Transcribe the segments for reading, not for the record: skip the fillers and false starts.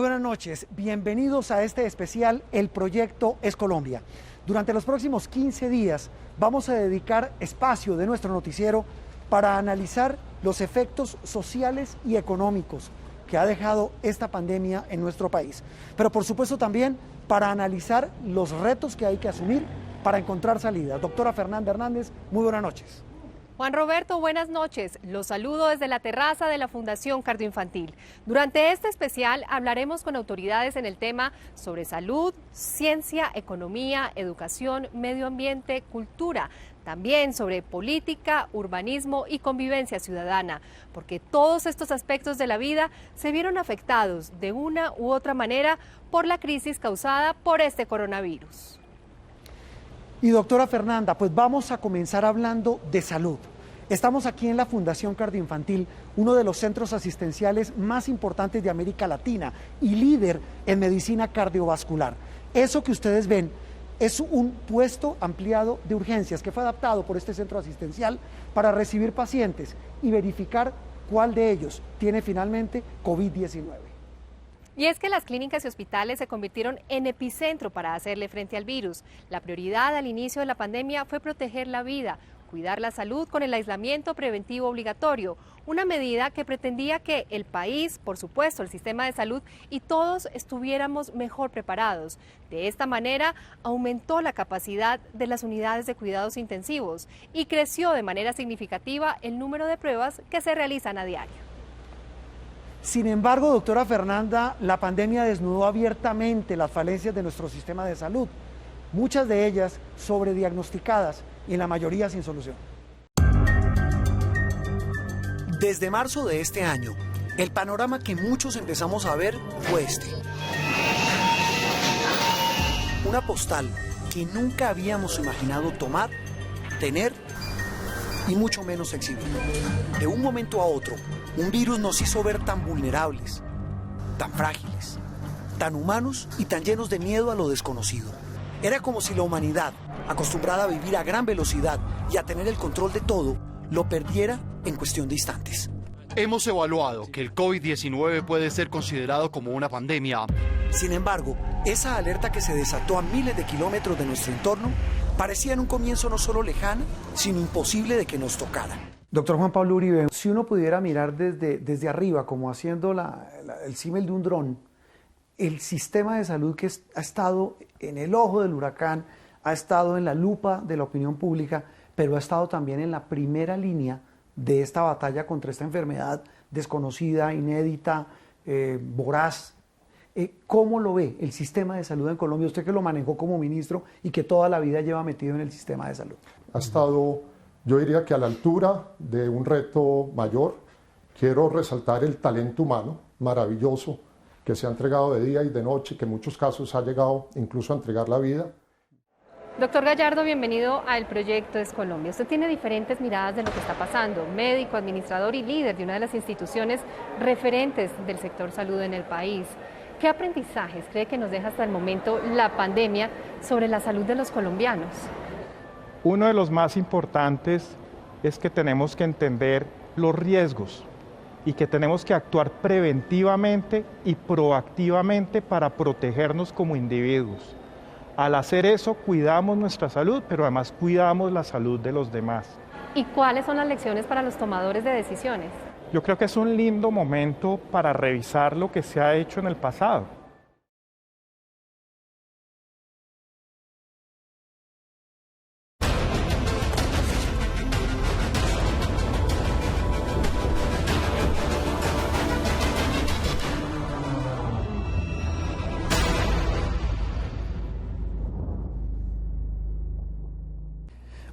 Muy buenas noches, bienvenidos a este especial El Proyecto es Colombia. Durante los próximos 15 días vamos a dedicar espacio de nuestro noticiero para analizar los efectos sociales y económicos que ha dejado esta pandemia en nuestro país. Pero por supuesto también para analizar los retos que hay que asumir para encontrar salidas. Doctora Fernanda Hernández, muy buenas noches. Juan Roberto, buenas noches. Los saludo desde la terraza de la Fundación Cardioinfantil. Durante este especial hablaremos con autoridades en el tema sobre salud, ciencia, economía, educación, medio ambiente, cultura. También sobre política, urbanismo y convivencia ciudadana, porque todos estos aspectos de la vida se vieron afectados de una u otra manera por la crisis causada por este coronavirus. Y doctora Fernanda, pues vamos a comenzar hablando de salud. Estamos aquí en la Fundación Cardioinfantil, uno de los centros asistenciales más importantes de América Latina y líder en medicina cardiovascular. Eso que ustedes ven es un puesto ampliado de urgencias que fue adaptado por este centro asistencial para recibir pacientes y verificar cuál de ellos tiene finalmente COVID-19. Y es que las clínicas y hospitales se convirtieron en epicentro para hacerle frente al virus. La prioridad al inicio de la pandemia fue proteger la vida, cuidar la salud con el aislamiento preventivo obligatorio, una medida que pretendía que el país, por supuesto, el sistema de salud y todos estuviéramos mejor preparados. De esta manera, aumentó la capacidad de las unidades de cuidados intensivos y creció de manera significativa el número de pruebas que se realizan a diario. Sin embargo, doctora Fernanda, la pandemia desnudó abiertamente las falencias de nuestro sistema de salud, muchas de ellas sobrediagnosticadas y en la mayoría sin solución. Desde marzo de este año, el panorama que muchos empezamos a ver fue este. Una postal que nunca habíamos imaginado tomar, tener y mucho menos exhibir. De un momento a otro, un virus nos hizo ver tan vulnerables, tan frágiles, tan humanos y tan llenos de miedo a lo desconocido. Era como si la humanidad, acostumbrada a vivir a gran velocidad y a tener el control de todo, lo perdiera en cuestión de instantes. Hemos evaluado que el COVID-19 puede ser considerado como una pandemia. Sin embargo, esa alerta que se desató a miles de kilómetros de nuestro entorno parecía en un comienzo no solo lejana, sino imposible de que nos tocara. Doctor Juan Pablo Uribe, si uno pudiera mirar desde arriba, como haciendo el símil de un dron, el sistema de salud que ha estado en el ojo del huracán, ha estado en la lupa de la opinión pública, pero ha estado también en la primera línea de esta batalla contra esta enfermedad desconocida, inédita, voraz. ¿Cómo lo ve el sistema de salud en Colombia? Usted que lo manejó como ministro y que toda la vida lleva metido en el sistema de salud. Ha estado, yo diría que a la altura de un reto mayor. Quiero resaltar el talento humano maravilloso que se ha entregado de día y de noche, que en muchos casos ha llegado incluso a entregar la vida. Doctor Gallardo, bienvenido a El Proyecto es Colombia. Usted tiene diferentes miradas de lo que está pasando, médico, administrador y líder de una de las instituciones referentes del sector salud en el país. ¿Qué aprendizajes cree que nos deja hasta el momento la pandemia sobre la salud de los colombianos? Uno de los más importantes es que tenemos que entender los riesgos y que tenemos que actuar preventivamente y proactivamente para protegernos como individuos. Al hacer eso, cuidamos nuestra salud, pero además cuidamos la salud de los demás. ¿Y cuáles son las lecciones para los tomadores de decisiones? Yo creo que es un lindo momento para revisar lo que se ha hecho en el pasado.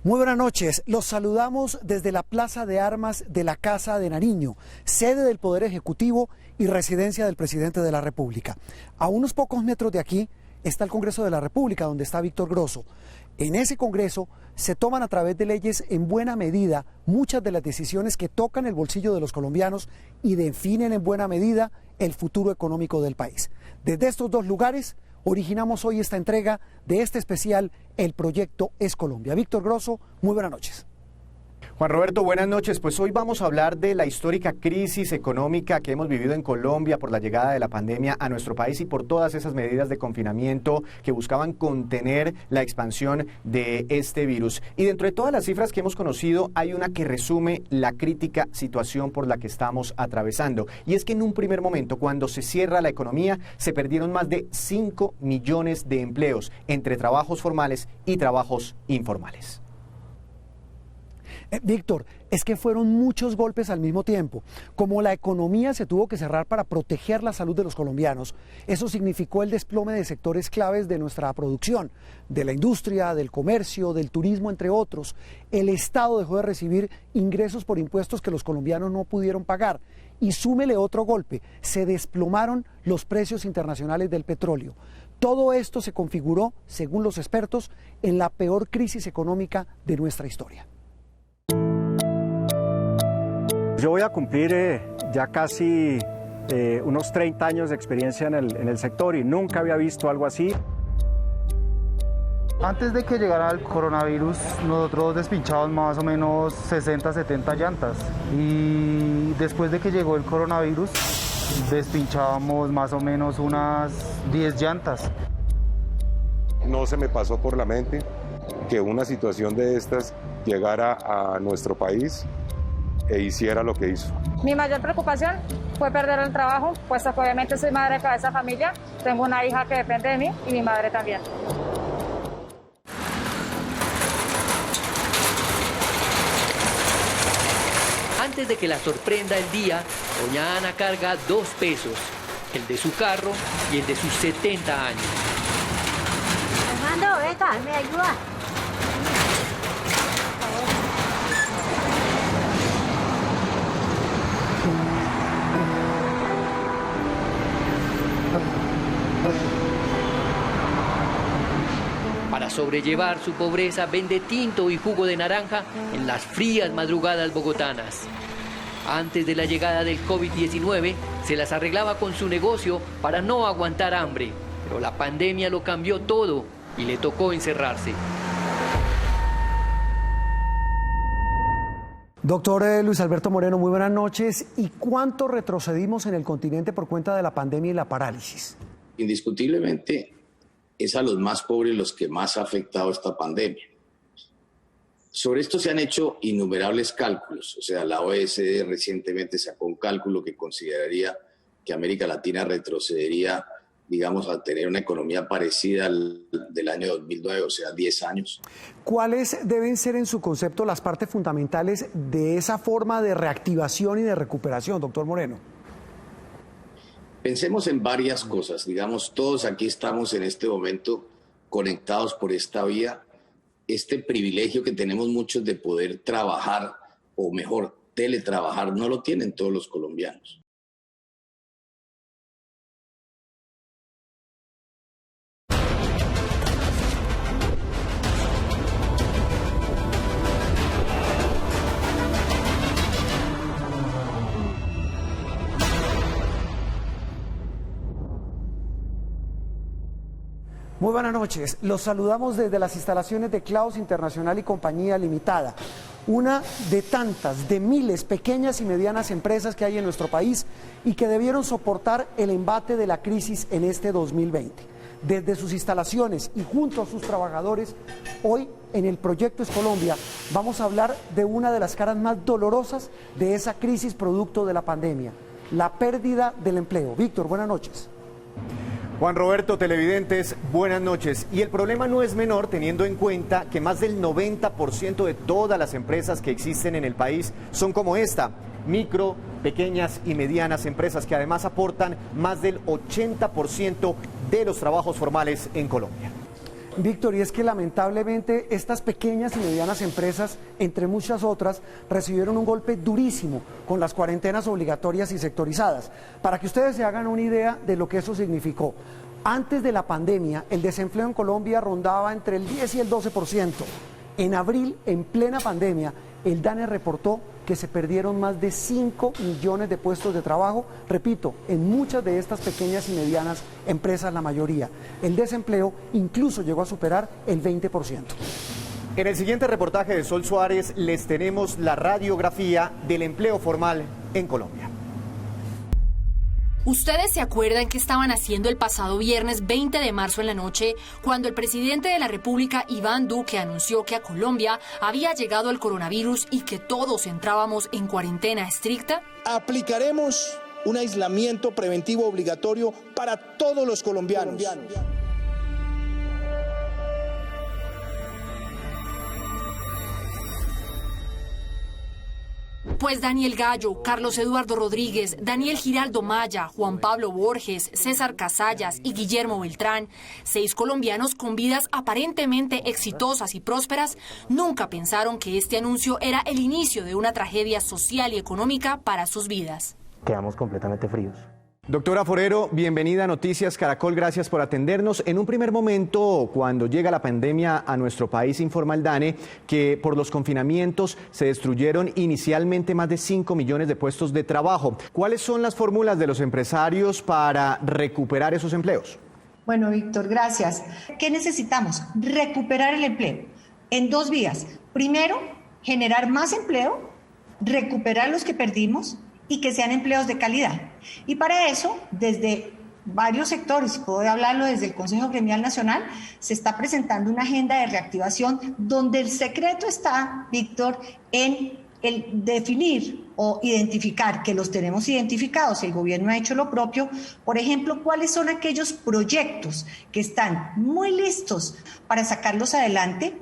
Muy buenas noches, los saludamos desde la Plaza de Armas de la Casa de Nariño, sede del Poder Ejecutivo y residencia del Presidente de la República. A unos pocos metros de aquí está el Congreso de la República, donde está Víctor Grosso. En ese Congreso se toman a través de leyes en buena medida muchas de las decisiones que tocan el bolsillo de los colombianos y definen en buena medida el futuro económico del país. Desde estos dos lugares originamos hoy esta entrega de este especial El Proyecto es Colombia. Víctor Grosso, muy buenas noches. Juan Roberto, buenas noches. Pues hoy vamos a hablar de la histórica crisis económica que hemos vivido en Colombia por la llegada de la pandemia a nuestro país y por todas esas medidas de confinamiento que buscaban contener la expansión de este virus. Y dentro de todas las cifras que hemos conocido, hay una que resume la crítica situación por la que estamos atravesando. Y es que en un primer momento, cuando se cierra la economía, se perdieron más de 5 millones de empleos entre trabajos formales y trabajos informales. Víctor, es que fueron muchos golpes al mismo tiempo. Como la economía se tuvo que cerrar para proteger la salud de los colombianos, eso significó el desplome de sectores claves de nuestra producción, de la industria, del comercio, del turismo, entre otros. El Estado dejó de recibir ingresos por impuestos que los colombianos no pudieron pagar. Y súmele otro golpe, se desplomaron los precios internacionales del petróleo. Todo esto se configuró, según los expertos, en la peor crisis económica de nuestra historia. Yo voy a cumplir ya casi unos 30 años de experiencia en el sector y nunca había visto algo así. Antes de que llegara el coronavirus, nosotros despinchábamos más o menos 60, 70 llantas. Y después de que llegó el coronavirus, despinchábamos más o menos unas 10 llantas. No se me pasó por la mente que una situación de estas llegara a nuestro país e hiciera lo que hizo. Mi mayor preocupación fue perder el trabajo, puesto que obviamente soy madre de cabeza de familia, tengo una hija que depende de mí y mi madre también. Antes de que la sorprenda el día, doña Ana carga 2 pesos, el de su carro y el de sus 70 años. Armando, venga, me ayuda. Para sobrellevar su pobreza, vende tinto y jugo de naranja en las frías madrugadas bogotanas. Antes de la llegada del COVID-19, se las arreglaba con su negocio para no aguantar hambre. Pero la pandemia lo cambió todo y le tocó encerrarse. Doctor Luis Alberto Moreno, muy buenas noches. ¿Y cuánto retrocedimos en el continente por cuenta de la pandemia y la parálisis? Indiscutiblemente es a los más pobres los que más ha afectado esta pandemia. Sobre esto se han hecho innumerables cálculos. O sea, la OECD recientemente sacó un cálculo que consideraría que América Latina retrocedería, digamos, a tener una economía parecida al del año 2009, o sea, 10 años. ¿Cuáles deben ser, en su concepto, las partes fundamentales de esa forma de reactivación y de recuperación, doctor Moreno? Pensemos en varias cosas. Digamos, todos aquí estamos en este momento conectados por esta vía. Este privilegio que tenemos muchos de poder trabajar, o mejor, teletrabajar, no lo tienen todos los colombianos. Muy buenas noches, los saludamos desde las instalaciones de Claus Internacional y Compañía Limitada, una de tantas, de miles pequeñas y medianas empresas que hay en nuestro país y que debieron soportar el embate de la crisis en este 2020. Desde sus instalaciones y junto a sus trabajadores, hoy en el Proyecto Es Colombia vamos a hablar de una de las caras más dolorosas de esa crisis producto de la pandemia, la pérdida del empleo. Víctor, buenas noches. Juan Roberto, televidentes, buenas noches. Y el problema no es menor teniendo en cuenta que más del 90% de todas las empresas que existen en el país son como esta, micro, pequeñas y medianas empresas que además aportan más del 80% de los trabajos formales en Colombia. Víctor, y es que lamentablemente estas pequeñas y medianas empresas, entre muchas otras, recibieron un golpe durísimo con las cuarentenas obligatorias y sectorizadas. Para que ustedes se hagan una idea de lo que eso significó. Antes de la pandemia, el desempleo en Colombia rondaba entre el 10 y el 12%. En abril, en plena pandemia, el DANE reportó que se perdieron más de 5 millones de puestos de trabajo, repito, en muchas de estas pequeñas y medianas empresas, la mayoría. El desempleo incluso llegó a superar el 20%. En el siguiente reportaje de Sol Suárez les tenemos la radiografía del empleo formal en Colombia. ¿Ustedes se acuerdan qué estaban haciendo el pasado viernes 20 de marzo en la noche, cuando el presidente de la República, Iván Duque, anunció que a Colombia había llegado el coronavirus y que todos entrábamos en cuarentena estricta? Aplicaremos un aislamiento preventivo obligatorio para todos los colombianos. Pues Daniel Gallo, Carlos Eduardo Rodríguez, Daniel Giraldo Maya, Juan Pablo Borges, César Casallas y Guillermo Beltrán, 6 colombianos con vidas aparentemente exitosas y prósperas, nunca pensaron que este anuncio era el inicio de una tragedia social y económica para sus vidas. Quedamos completamente fríos. Doctora Forero, bienvenida a Noticias Caracol, gracias por atendernos. En un primer momento, cuando llega la pandemia a nuestro país, informa el DANE que por los confinamientos se destruyeron inicialmente más de 5 millones de puestos de trabajo. ¿Cuáles son las fórmulas de los empresarios para recuperar esos empleos? Bueno, Víctor, gracias. ¿Qué necesitamos? Recuperar el empleo en 2 vías. Primero, generar más empleo, recuperar los que perdimos y que sean empleos de calidad. Y para eso, desde varios sectores, puedo hablarlo desde el Consejo Gremial Nacional, se está presentando una agenda de reactivación donde el secreto está, Víctor, en el definir o identificar, que los tenemos identificados, el gobierno ha hecho lo propio, por ejemplo, cuáles son aquellos proyectos que están muy listos para sacarlos adelante.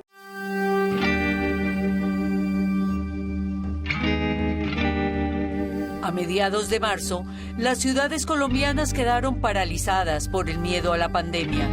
A mediados de marzo, las ciudades colombianas quedaron paralizadas por el miedo a la pandemia.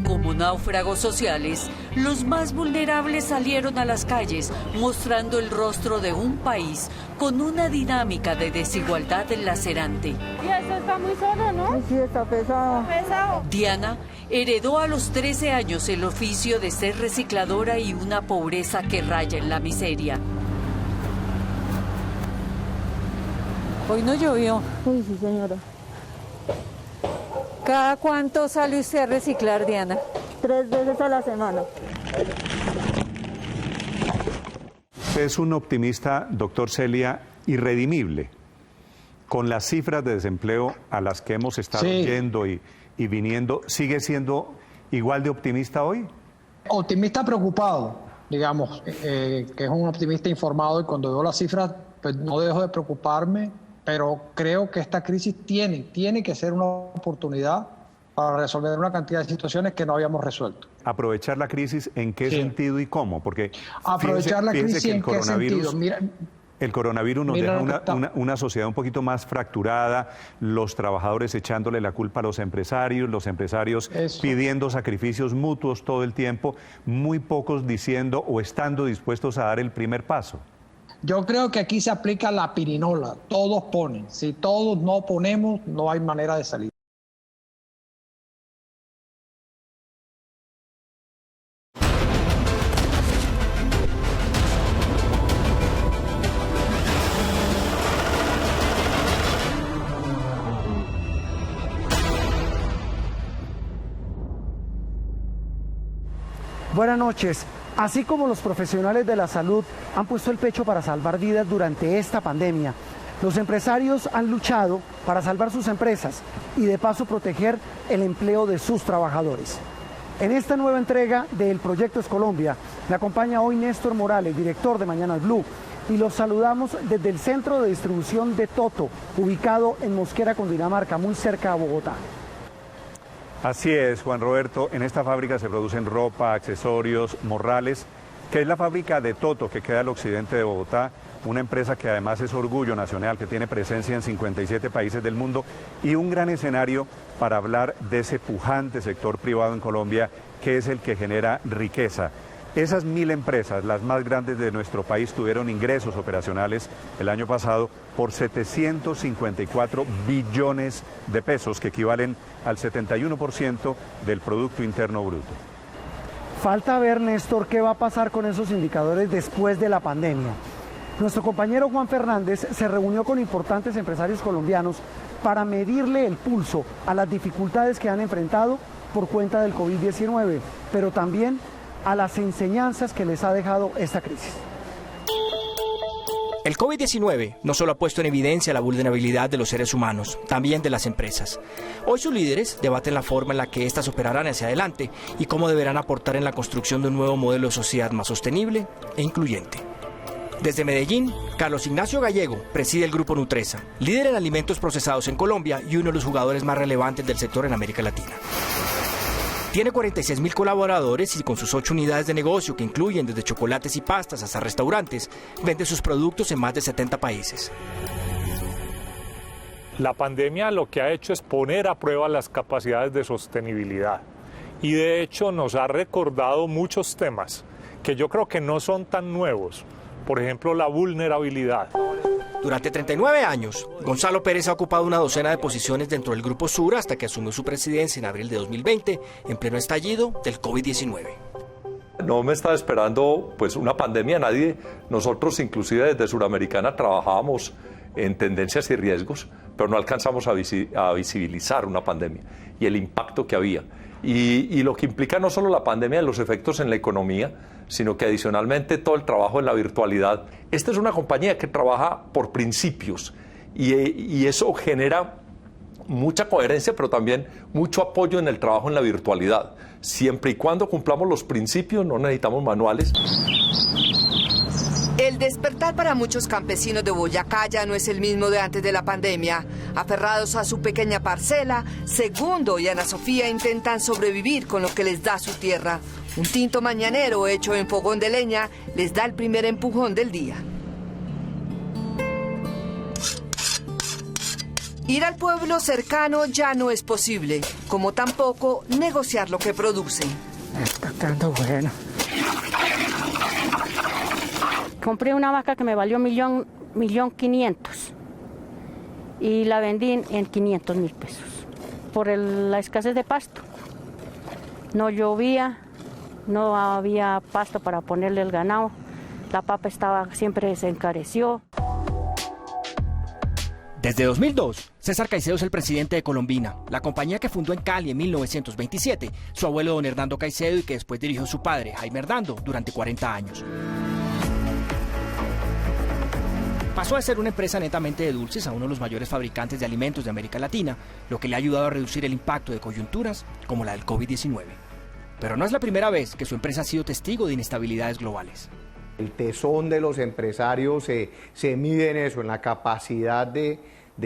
Como náufragos sociales, los más vulnerables salieron a las calles, mostrando el rostro de un país con una dinámica de desigualdad lacerante. Y eso está muy solo, ¿no? Sí, está pesado. Está pesado. Diana heredó a los 13 años el oficio de ser recicladora y una pobreza que raya en la miseria. Hoy no llovió. Uy, sí, señora. ¿Cada cuánto sale usted a reciclar, Diana? 3 veces a la semana. Usted es un optimista, doctor Celia, irredimible, con las cifras de desempleo a las que hemos estado yendo y viniendo. ¿Sigue siendo igual de optimista hoy? Optimista preocupado, digamos, que es un optimista informado, y cuando veo las cifras pues no dejo de preocuparme, pero creo que esta crisis tiene que ser una oportunidad para resolver una cantidad de situaciones que no habíamos resuelto. ¿Aprovechar la crisis en qué sentido y cómo? Porque aprovechar la crisis en qué sentido. Mira, el coronavirus nos deja una sociedad un poquito más fracturada, los trabajadores echándole la culpa a los empresarios pidiendo sacrificios mutuos todo el tiempo, muy pocos diciendo o estando dispuestos a dar el primer paso. Yo creo que aquí se aplica la pirinola, todos ponen, si todos no ponemos no hay manera de salir. Buenas noches. Así como los profesionales de la salud han puesto el pecho para salvar vidas durante esta pandemia, los empresarios han luchado para salvar sus empresas y de paso proteger el empleo de sus trabajadores. En esta nueva entrega del Proyecto Escolombia me acompaña hoy Néstor Morales, director de Mañanas Blue, y los saludamos desde el centro de distribución de Toto, ubicado en Mosquera, Cundinamarca, muy cerca de Bogotá. Así es, Juan Roberto. En esta fábrica se producen ropa, accesorios, morrales, que es la fábrica de Toto, que queda al occidente de Bogotá, una empresa que además es orgullo nacional, que tiene presencia en 57 países del mundo y un gran escenario para hablar de ese pujante sector privado en Colombia, que es el que genera riqueza. Esas 1000 empresas, las más grandes de nuestro país, tuvieron ingresos operacionales el año pasado por 754 billones de pesos, que equivalen al 71% del Producto Interno Bruto. Falta ver, Néstor, qué va a pasar con esos indicadores después de la pandemia. Nuestro compañero Juan Fernández se reunió con importantes empresarios colombianos para medirle el pulso a las dificultades que han enfrentado por cuenta del COVID-19, pero también a las enseñanzas que les ha dejado esta crisis. El COVID-19 no solo ha puesto en evidencia la vulnerabilidad de los seres humanos, también de las empresas. Hoy sus líderes debaten la forma en la que éstas operarán hacia adelante y cómo deberán aportar en la construcción de un nuevo modelo de sociedad más sostenible e incluyente. Desde Medellín, Carlos Ignacio Gallego preside el Grupo Nutresa, líder en alimentos procesados en Colombia y uno de los jugadores más relevantes del sector en América Latina. Tiene 46.000 colaboradores y con sus 8 unidades de negocio, que incluyen desde chocolates y pastas hasta restaurantes, vende sus productos en más de 70 países. La pandemia lo que ha hecho es poner a prueba las capacidades de sostenibilidad y de hecho nos ha recordado muchos temas que yo creo que no son tan nuevos. Por ejemplo, la vulnerabilidad. Durante 39 años, Gonzalo Pérez ha ocupado una docena de posiciones dentro del Grupo Sura hasta que asumió su presidencia en abril de 2020, en pleno estallido del COVID-19. No me estaba esperando pues una pandemia, nadie. Nosotros inclusive desde Suramericana trabajábamos en tendencias y riesgos, pero no alcanzamos a visibilizar una pandemia y el impacto que había. Y lo que implica no solo la pandemia, los efectos en la economía, sino que adicionalmente todo el trabajo en la virtualidad. Esta es una compañía que trabaja por principios y eso genera mucha coherencia, pero también mucho apoyo en el trabajo en la virtualidad. Siempre y cuando cumplamos los principios, no necesitamos manuales. El despertar para muchos campesinos de Boyacá ya no es el mismo de antes de la pandemia. Aferrados a su pequeña parcela, Segundo y Ana Sofía intentan sobrevivir con lo que les da su tierra. Un tinto mañanero hecho en fogón de leña les da el primer empujón del día. Ir al pueblo cercano ya no es posible, como tampoco negociar lo que produce. Está quedando bueno. Compré una vaca que me valió $1.500.000 y la vendí en $500.000 por la escasez de pasto. No llovía, no había pasto para ponerle el ganado, la papa siempre se encareció. Desde 2002, César Caicedo es el presidente de Colombina, la compañía que fundó en Cali en 1927, su abuelo don Hernando Caicedo y que después dirigió su padre, Jaime Hernando, durante 40 años. Pasó a ser una empresa netamente de dulces a uno de los mayores fabricantes de alimentos de América Latina, lo que le ha ayudado a reducir el impacto de coyunturas como la del COVID-19. Pero no es la primera vez que su empresa ha sido testigo de inestabilidades globales. El tesón de los empresarios se mide en eso, en la capacidad de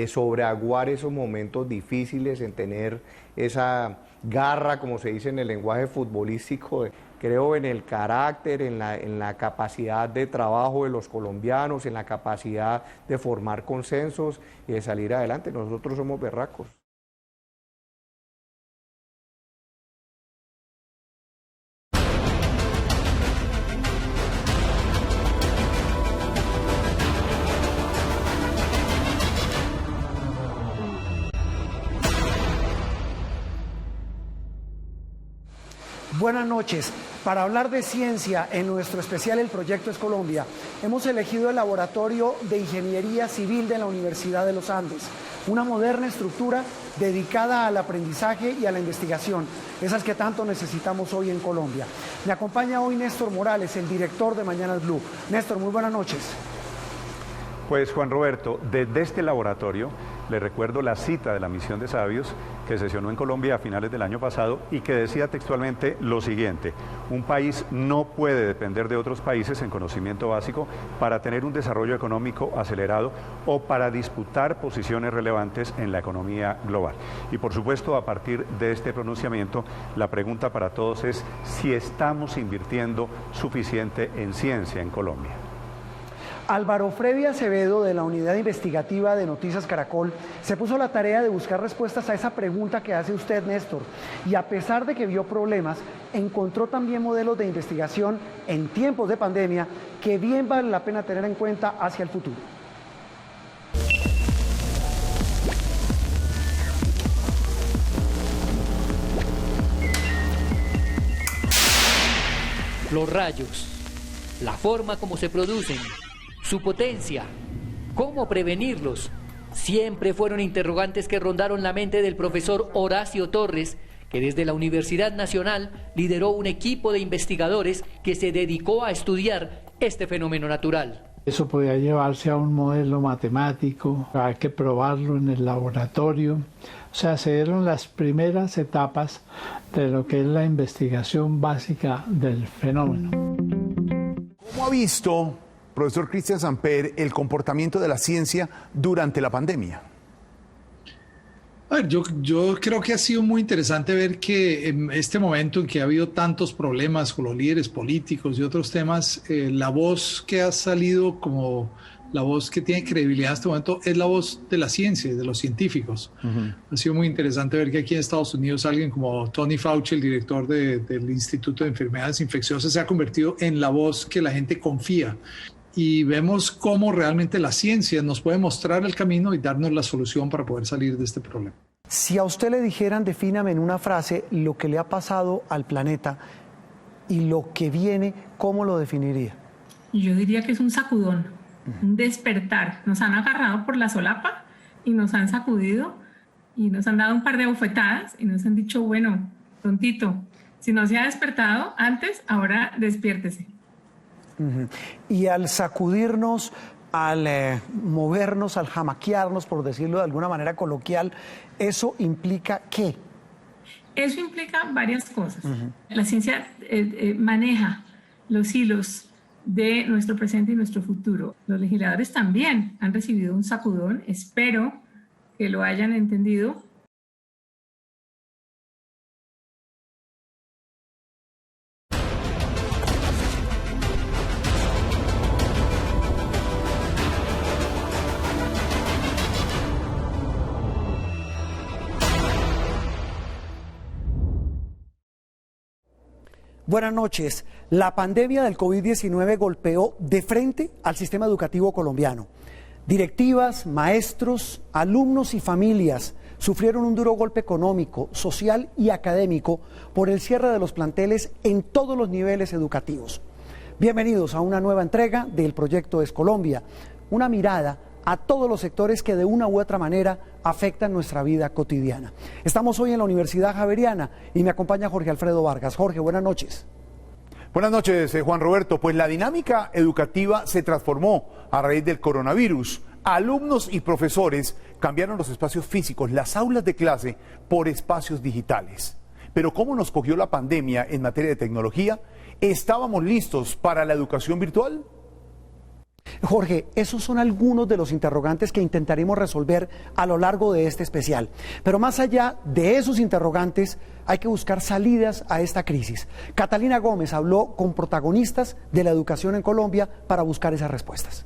sobreaguar esos momentos difíciles, en tener esa garra, como se dice en el lenguaje futbolístico. Creo en el carácter, en la capacidad de trabajo de los colombianos, en la capacidad de formar consensos y de salir adelante. Nosotros somos berracos. Buenas noches. Para hablar de ciencia en nuestro especial El Proyecto es Colombia, hemos elegido el Laboratorio de Ingeniería Civil de la Universidad de los Andes, una moderna estructura dedicada al aprendizaje y a la investigación, esas que tanto necesitamos hoy en Colombia. Me acompaña hoy Néstor Morales, el director de Mañanas Blue. Néstor, muy buenas noches. Pues Juan Roberto, desde este laboratorio le recuerdo la cita de la Misión de Sabios que sesionó en Colombia a finales del año pasado y que decía textualmente lo siguiente: un país no puede depender de otros países en conocimiento básico para tener un desarrollo económico acelerado o para disputar posiciones relevantes en la economía global. Y por supuesto, a partir de este pronunciamiento, la pregunta para todos es si estamos invirtiendo suficiente en ciencia en Colombia. Álvaro Freddy Acevedo, de la Unidad Investigativa de Noticias Caracol, se puso la tarea de buscar respuestas a esa pregunta que hace usted, Néstor, y a pesar de que vio problemas, encontró también modelos de investigación en tiempos de pandemia que bien vale la pena tener en cuenta hacia el futuro. Los rayos, la forma como se producen, su potencia, cómo prevenirlos, siempre fueron interrogantes que rondaron la mente del profesor Horacio Torres, que desde la Universidad Nacional lideró un equipo de investigadores que se dedicó a estudiar este fenómeno natural. Eso podía llevarse a un modelo matemático, hay que probarlo en el laboratorio. O sea, se dieron las primeras etapas de lo que es la investigación básica del fenómeno. ¿Cómo ha visto, profesor Cristian Samper, el comportamiento de la ciencia durante la pandemia? A ver, yo creo que ha sido muy interesante ver que en este momento en que ha habido tantos problemas con los líderes políticos y otros temas, la voz que ha salido como la voz que tiene credibilidad en este momento es la voz de la ciencia, de los científicos. Ha sido muy interesante ver que aquí en Estados Unidos alguien como Tony Fauci, el director del Instituto de Enfermedades Infecciosas, se ha convertido en la voz que la gente confía. Y vemos cómo realmente la ciencia nos puede mostrar el camino y darnos la solución para poder salir de este problema. Si a usted le dijeran, defíname en una frase lo que le ha pasado al planeta y lo que viene, ¿cómo lo definiría? Yo diría que es un sacudón, un despertar. Nos han agarrado por la solapa y nos han sacudido y nos han dado un par de bofetadas y nos han dicho, bueno, tontito, si no se ha despertado antes, ahora despiértese. Y al sacudirnos, al movernos, al jamaquearnos, por decirlo de alguna manera coloquial, ¿eso implica qué? Eso implica varias cosas. La ciencia maneja los hilos de nuestro presente y nuestro futuro. Los legisladores también han recibido un sacudón, espero que lo hayan entendido. Buenas noches. La pandemia del COVID-19 golpeó de frente al sistema educativo colombiano. Directivas, maestros, alumnos y familias sufrieron un duro golpe económico, social y académico por el cierre de los planteles en todos los niveles educativos. Bienvenidos a una nueva entrega del proyecto EsColombia, una mirada a todos los sectores que de una u otra manera afectan nuestra vida cotidiana. Estamos hoy en la Universidad Javeriana y me acompaña Jorge Alfredo Vargas. Jorge, buenas noches. Buenas noches, Juan Roberto. Pues la dinámica educativa se transformó a raíz del coronavirus. Alumnos y profesores cambiaron los espacios físicos, las aulas de clase, por espacios digitales. Pero ¿cómo nos cogió la pandemia en materia de tecnología? ¿Estábamos listos para la educación virtual? Jorge, esos son algunos de los interrogantes que intentaremos resolver a lo largo de este especial. Pero más allá de esos interrogantes, hay que buscar salidas a esta crisis. Catalina Gómez habló con protagonistas de la educación en Colombia para buscar esas respuestas.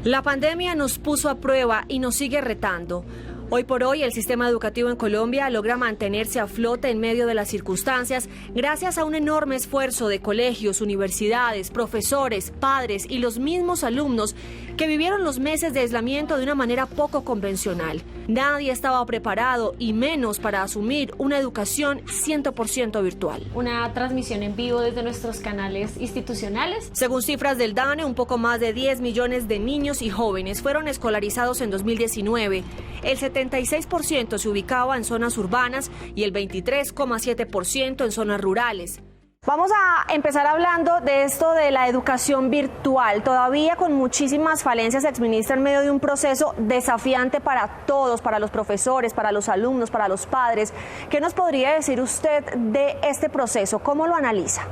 La pandemia nos puso a prueba y nos sigue retando. Hoy por hoy, el sistema educativo en Colombia logra mantenerse a flote en medio de las circunstancias gracias a un enorme esfuerzo de colegios, universidades, profesores, padres y los mismos alumnos que vivieron los meses de aislamiento de una manera poco convencional. Nadie estaba preparado y menos para asumir una educación 100% virtual. Una transmisión en vivo desde nuestros canales institucionales. Según cifras del DANE, un poco más de 10 millones de niños y jóvenes fueron escolarizados en 2019. El 76% se ubicaba en zonas urbanas y el 23,7% en zonas rurales. Vamos a empezar hablando de esto de la educación virtual. Todavía con muchísimas falencias se administra en medio de un proceso desafiante para todos, para los profesores, para los alumnos, para los padres. ¿Qué nos podría decir usted de este proceso? ¿Cómo lo analiza?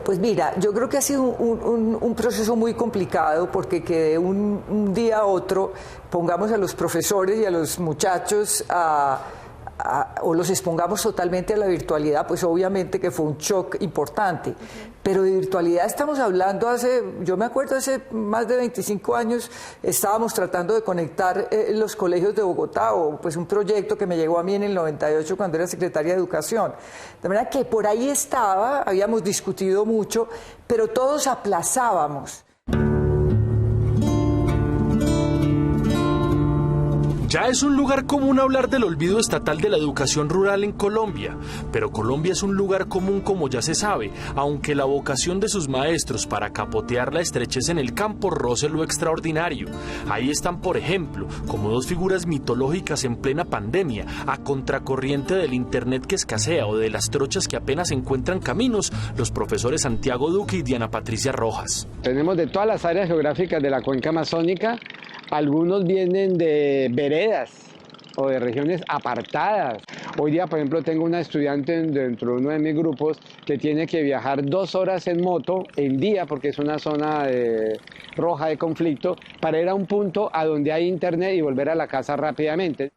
Pues mira, yo creo que ha sido un proceso muy complicado porque que de un día a otro pongamos a los profesores y a los muchachos o los expongamos totalmente a la virtualidad, pues obviamente que fue un shock importante. Pero de virtualidad estamos hablando yo me acuerdo hace más de 25 años estábamos tratando de conectar los colegios de Bogotá, o pues un proyecto que me llegó a mí en el 98 cuando era secretaria de Educación. De manera que por ahí estaba, habíamos discutido mucho, pero todos aplazábamos. Ya es un lugar común hablar del olvido estatal de la educación rural en Colombia, pero Colombia es un lugar común como ya se sabe, aunque la vocación de sus maestros para capotear la estrechez en el campo roce lo extraordinario. Ahí están, por ejemplo, como dos figuras mitológicas en plena pandemia, a contracorriente del internet que escasea o de las trochas que apenas encuentran caminos, los profesores Santiago Duque y Diana Patricia Rojas. Tenemos de todas las áreas geográficas de la cuenca amazónica. Algunos vienen de veredas o de regiones apartadas. Hoy día, por ejemplo, tengo una estudiante dentro de uno de mis grupos que tiene que viajar 2 horas en moto en día, porque es una zona roja de conflicto, para ir a un punto a donde hay internet y volver a la casa rápidamente.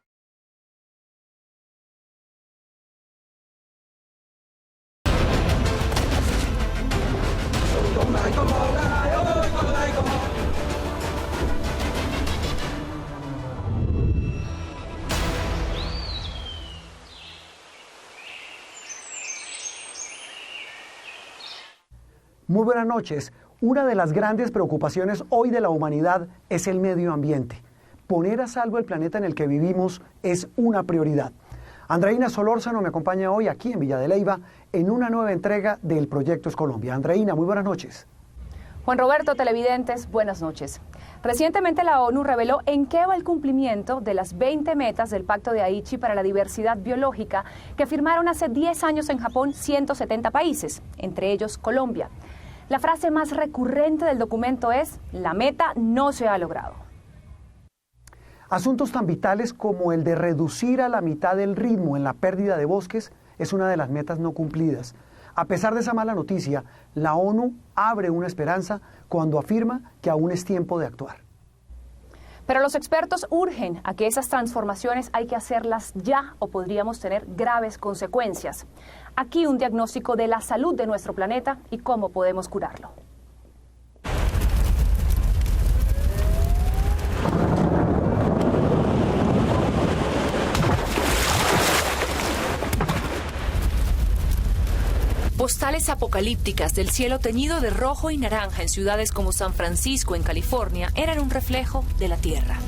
Muy buenas noches. Una de las grandes preocupaciones hoy de la humanidad es el medio ambiente. Poner a salvo el planeta en el que vivimos es una prioridad. Andreina Solórzano me acompaña hoy aquí en Villa de Leyva en una nueva entrega del Proyecto Es Colombia. Andreina, muy buenas noches. Juan Roberto, televidentes, buenas noches. Recientemente la ONU reveló en qué va el cumplimiento de las 20 metas del Pacto de Aichi para la diversidad biológica que firmaron hace 10 años en Japón 170 países, entre ellos Colombia. La frase más recurrente del documento es: la meta no se ha logrado. Asuntos tan vitales como el de reducir a la mitad el ritmo en la pérdida de bosques es una de las metas no cumplidas. A pesar de esa mala noticia, la ONU abre una esperanza cuando afirma que aún es tiempo de actuar. Pero los expertos urgen a que esas transformaciones hay que hacerlas ya o podríamos tener graves consecuencias. Aquí un diagnóstico de la salud de nuestro planeta y cómo podemos curarlo. Postales apocalípticas del cielo teñido de rojo y naranja en ciudades como San Francisco, en California, eran un reflejo de la Tierra.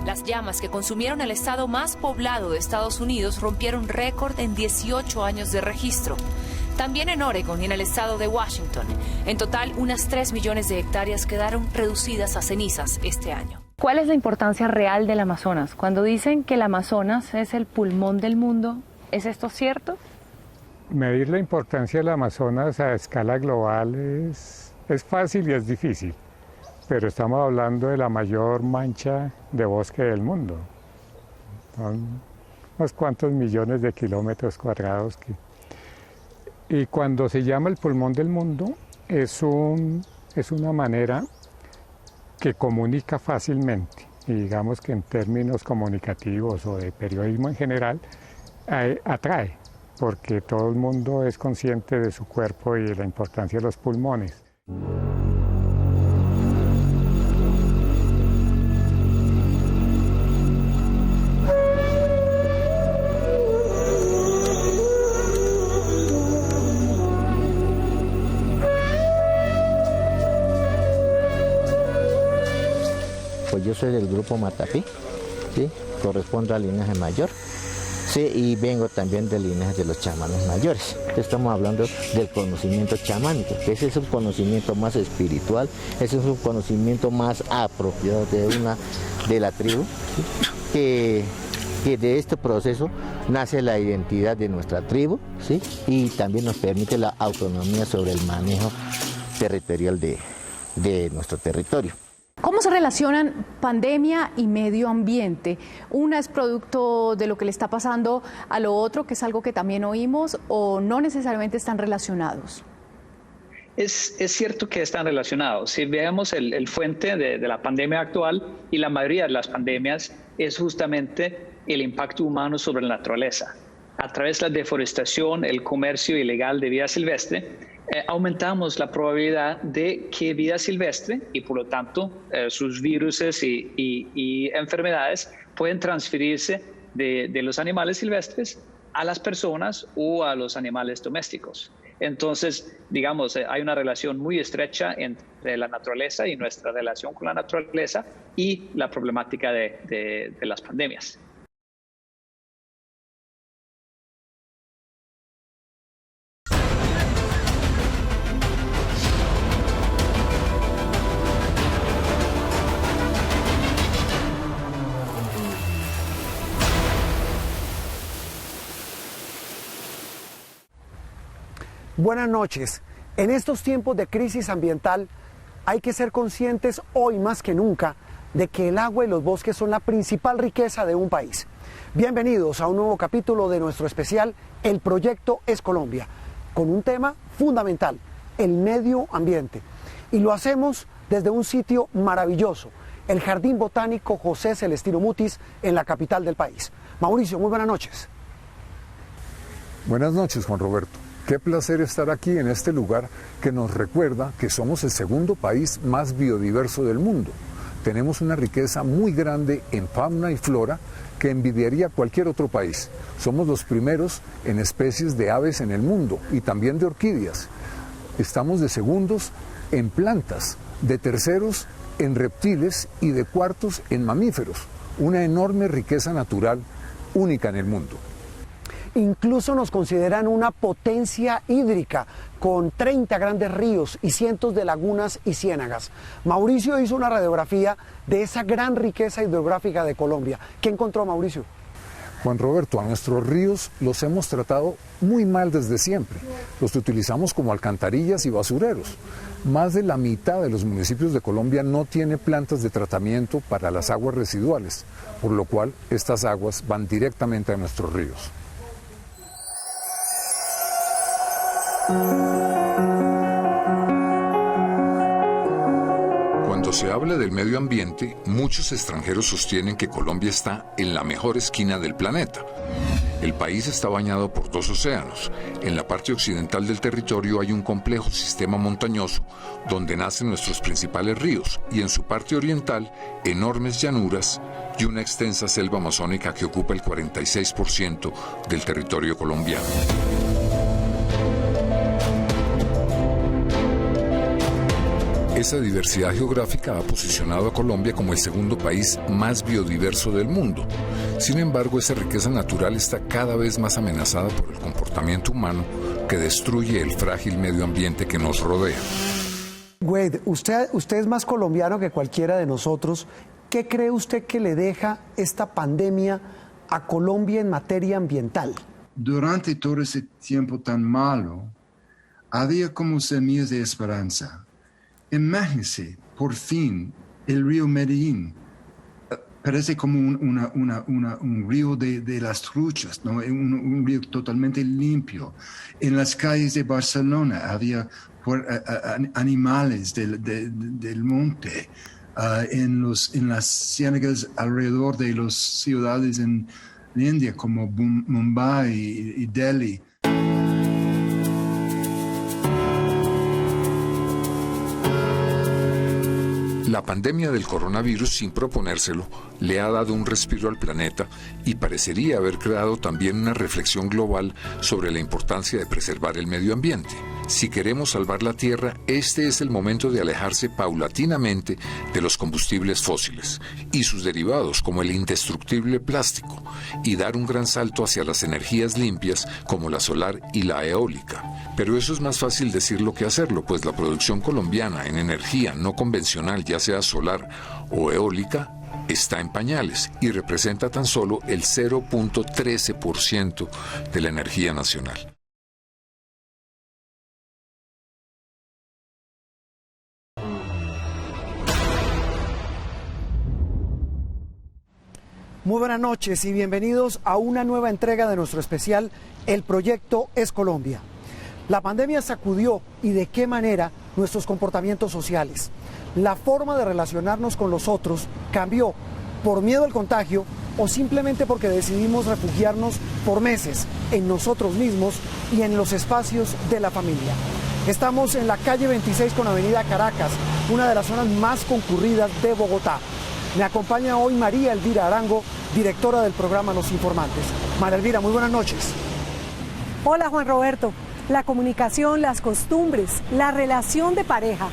Las llamas que consumieron el estado más poblado de Estados Unidos rompieron récord en 18 años de registro. También en Oregon y en el estado de Washington. En total, unas 3 millones de hectáreas quedaron reducidas a cenizas este año. ¿Cuál es la importancia real del Amazonas? Cuando dicen que el Amazonas es el pulmón del mundo, ¿es esto cierto? Medir la importancia del Amazonas a escala global es fácil y es difícil, pero estamos hablando de la mayor mancha de bosque del mundo. Son unos cuantos millones de kilómetros cuadrados. Y cuando se llama el pulmón del mundo, es una manera que comunica fácilmente, y digamos que en términos comunicativos o de periodismo en general, atrae, porque todo el mundo es consciente de su cuerpo y de la importancia de los pulmones. Pues yo soy del grupo Matapí, ¿sí? Correspondo al linaje mayor, sí, y vengo también del linaje de los chamanes mayores. Estamos hablando del conocimiento chamánico, que ese es un conocimiento más espiritual, ese es un conocimiento más apropiado de la tribu, ¿sí? Que de este proceso nace la identidad de nuestra tribu, ¿sí? Y también nos permite la autonomía sobre el manejo territorial de nuestro territorio. ¿Cómo se relacionan pandemia y medio ambiente? Una es producto de lo que le está pasando a lo otro, que es algo que también oímos, o no necesariamente están relacionados. Es cierto que están relacionados. Si vemos el fuente de la pandemia actual, y la mayoría de las pandemias, es justamente el impacto humano sobre la naturaleza. A través de la deforestación, el comercio ilegal de vida silvestre, aumentamos la probabilidad de que vida silvestre y por lo tanto sus virus y enfermedades pueden transferirse de los animales silvestres a las personas o a los animales domésticos. Entonces, digamos, hay una relación muy estrecha entre la naturaleza y nuestra relación con la naturaleza y la problemática de las pandemias. Buenas noches. En estos tiempos de crisis ambiental hay que ser conscientes hoy más que nunca de que el agua y los bosques son la principal riqueza de un país. Bienvenidos a un nuevo capítulo de nuestro especial El Proyecto es Colombia, con un tema fundamental, el medio ambiente. Y lo hacemos desde un sitio maravilloso, el Jardín Botánico José Celestino Mutis, en la capital del país. Mauricio, muy buenas noches. Buenas noches, Juan Roberto. Qué placer estar aquí en este lugar que nos recuerda que somos el segundo país más biodiverso del mundo. Tenemos una riqueza muy grande en fauna y flora que envidiaría cualquier otro país. Somos los primeros en especies de aves en el mundo y también de orquídeas. Estamos de segundos en plantas, de terceros en reptiles y de cuartos en mamíferos. Una enorme riqueza natural única en el mundo. Incluso nos consideran una potencia hídrica con 30 grandes ríos y cientos de lagunas y ciénagas. Mauricio hizo una radiografía de esa gran riqueza hidrográfica de Colombia. ¿Qué encontró, Mauricio? Juan Roberto, a nuestros ríos los hemos tratado muy mal desde siempre. Los utilizamos como alcantarillas y basureros. Más de la mitad de los municipios de Colombia no tiene plantas de tratamiento para las aguas residuales, por lo cual estas aguas van directamente a nuestros ríos. Cuando se habla del medio ambiente, muchos extranjeros sostienen que Colombia está en la mejor esquina del planeta. El país está bañado por dos océanos. En la parte occidental del territorio hay un complejo sistema montañoso donde nacen nuestros principales ríos y en su parte oriental enormes llanuras y una extensa selva amazónica que ocupa el 46% del territorio colombiano. Esa diversidad geográfica ha posicionado a Colombia como el segundo país más biodiverso del mundo. Sin embargo, esa riqueza natural está cada vez más amenazada por el comportamiento humano que destruye el frágil medio ambiente que nos rodea. Wade, usted es más colombiano que cualquiera de nosotros. ¿Qué cree usted que le deja esta pandemia a Colombia en materia ambiental? Durante todo ese tiempo tan malo, había como semillas de esperanza. Imagínense, por fin, el río Medellín parece como un río de las truchas, ¿no? Un río totalmente limpio. En las calles de Barcelona había animales del monte. En las ciénagas alrededor de las ciudades en la India, como Mumbai y Delhi. La pandemia del coronavirus, sin proponérselo, le ha dado un respiro al planeta y parecería haber creado también una reflexión global sobre la importancia de preservar el medio ambiente. Si queremos salvar la Tierra, este es el momento de alejarse paulatinamente de los combustibles fósiles y sus derivados, como el indestructible plástico, y dar un gran salto hacia las energías limpias como la solar y la eólica. Pero eso es más fácil decirlo que hacerlo, pues la producción colombiana en energía no convencional, ya sea solar o eólica, está en pañales y representa tan solo el 0.13% de la energía nacional. Muy buenas noches y bienvenidos a una nueva entrega de nuestro especial El Proyecto es Colombia. La pandemia sacudió, y de qué manera, nuestros comportamientos sociales. La forma de relacionarnos con los otros cambió por miedo al contagio o simplemente porque decidimos refugiarnos por meses en nosotros mismos y en los espacios de la familia. Estamos en la calle 26 con Avenida Caracas, una de las zonas más concurridas de Bogotá. Me acompaña hoy María Elvira Arango, directora del programa Los Informantes. María Elvira, muy buenas noches. Hola Juan Roberto. la comunicación, las costumbres, la relación de pareja,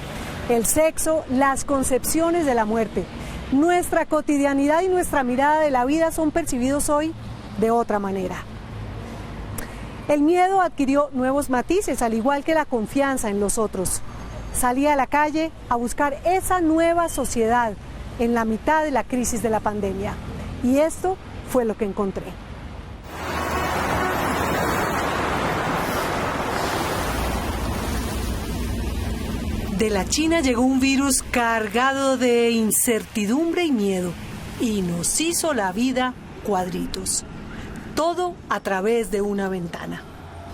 el sexo, las concepciones de la muerte. Nuestra cotidianidad y nuestra mirada de la vida son percibidos hoy de otra manera. El miedo adquirió nuevos matices, al igual que la confianza en los otros. Salí a la calle a buscar esa nueva sociedad en la mitad de la crisis de la pandemia. Y esto fue lo que encontré. De la China llegó un virus cargado de incertidumbre y miedo y nos hizo la vida cuadritos. Todo a través de una ventana.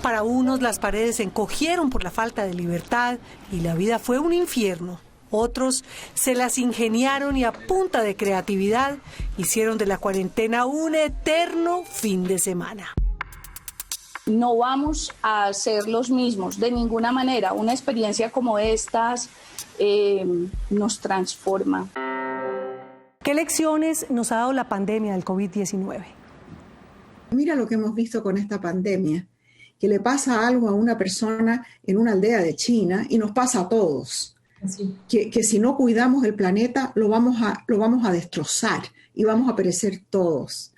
Para unos las paredes se encogieron por la falta de libertad y la vida fue un infierno. Otros se las ingeniaron y a punta de creatividad hicieron de la cuarentena un eterno fin de semana. No vamos a ser los mismos de ninguna manera. Una experiencia como estas nos transforma. ¿Qué lecciones nos ha dado la pandemia del COVID-19? Mira lo que hemos visto con esta pandemia, que le pasa algo a una persona en una aldea de China y nos pasa a todos. Que si no cuidamos el planeta lo vamos a destrozar y vamos a perecer todos.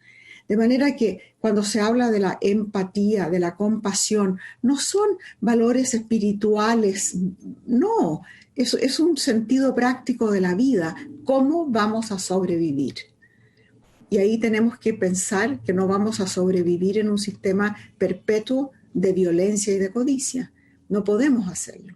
De manera que cuando se habla de la empatía, de la compasión, no son valores espirituales, no, es un sentido práctico de la vida, cómo vamos a sobrevivir. Y ahí tenemos que pensar que no vamos a sobrevivir en un sistema perpetuo de violencia y de codicia. No podemos hacerlo.